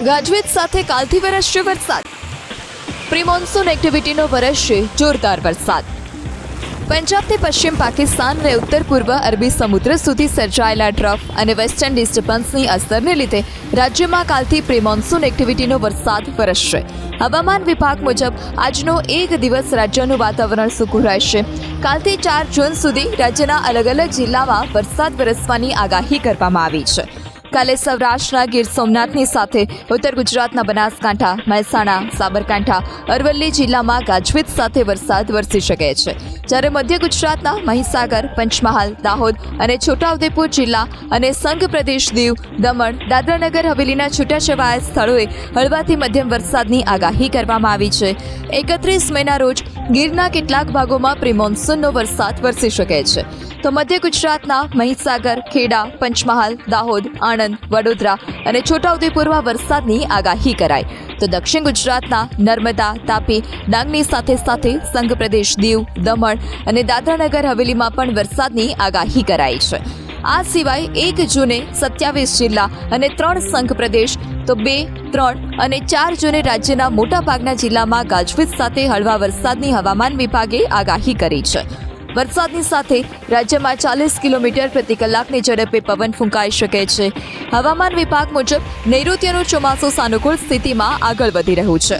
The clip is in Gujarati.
ગાજવીજ સાથે કાલથી વરસશે વરસાદ. પ્રી મોન્સૂન એક્ટિવિટીનો વરસશે જોરદાર વરસાદ. પંજાબથી પશ્ચિમ પાકિસ્તાન અને ઉત્તર પૂર્વ અરબી સમુદ્ર સુધી સર્જાયેલા ટ્રફ અને વેસ્ટર્ન ડિસ્ટર્બન્સની અસરને લીધે રાજ્યમાં કાલથી પ્રી મોન્સૂન એક્ટિવિટીનો વરસાદ વરસશે. હવામાન વિભાગ મુજબ આજનો એક દિવસ રાજ્યનું વાતાવરણ સૂકું રહેશે. કાલથી 4 જૂન સુધી રાજ્યના અલગ અલગ જિલ્લામાં વરસાદ વરસવાની આગાહી કરવામાં આવી છે. કાલે સૌરાષ્ટ્રના ગીર સોમનાથની સાથે ઉત્તર ગુજરાતના બનાસકાંઠા, મહેસાણા, સાબરકાંઠા, અરવલ્લી જિલ્લામાં ગાજવીજ સાથે વરસાદ વરસી શકે છે. જ્યારે મધ્ય ગુજરાતના મહીસાગર, પંચમહાલ, દાહોદ અને છોટાઉદેપુર જિલ્લા અને સંઘ પ્રદેશ દીવ, દમણ, દાદરાનગર હવેલીના છૂટાછવાયા સ્થળોએ હળવાથી મધ્યમ વરસાદની આગાહી કરવામાં આવી છે. 31 મેના રોજ ગીરના કેટલાક ભાગોમાં પ્રી મોન્સૂનનો વરસાદ વરસી શકે છે. તો મધ્ય ગુજરાતના મહીસાગર, ખેડા, પંચમહાલ, દાહોદ, આણંદ, વડોદરા અને છોટાઉદેપુરમાં વરસાદની આગાહી કરાઈ. તો દક્ષિણ ગુજરાતના નર્મદા, તાપી, ડાંગની સાથે સાથે સંઘ પ્રદેશ દીવ, દમણ અને દાદરાનગર હવેલીમાં પણ વરસાદની આગાહી કરાઈ છે. આ સિવાય 1 જૂને 27 જિલ્લા અને 3 સંઘ પ્રદેશ, તો 2, 3 અને 4 જૂને રાજ્યના મોટાભાગના જિલ્લામાં ગાજવીજ સાથે હળવા વરસાદની હવામાન વિભાગે આગાહી કરી છે. વરસાદની સાથે રાજ્યમાં 40 કિલોમીટર પ્રતિ કલાકની ઝડપે પવન ફૂંકાઈ શકે છે. હવામાન વિભાગ મુજબ નૈઋત્યનું ચોમાસું સાનુકૂળ સ્થિતિમાં આગળ વધી રહ્યું છે.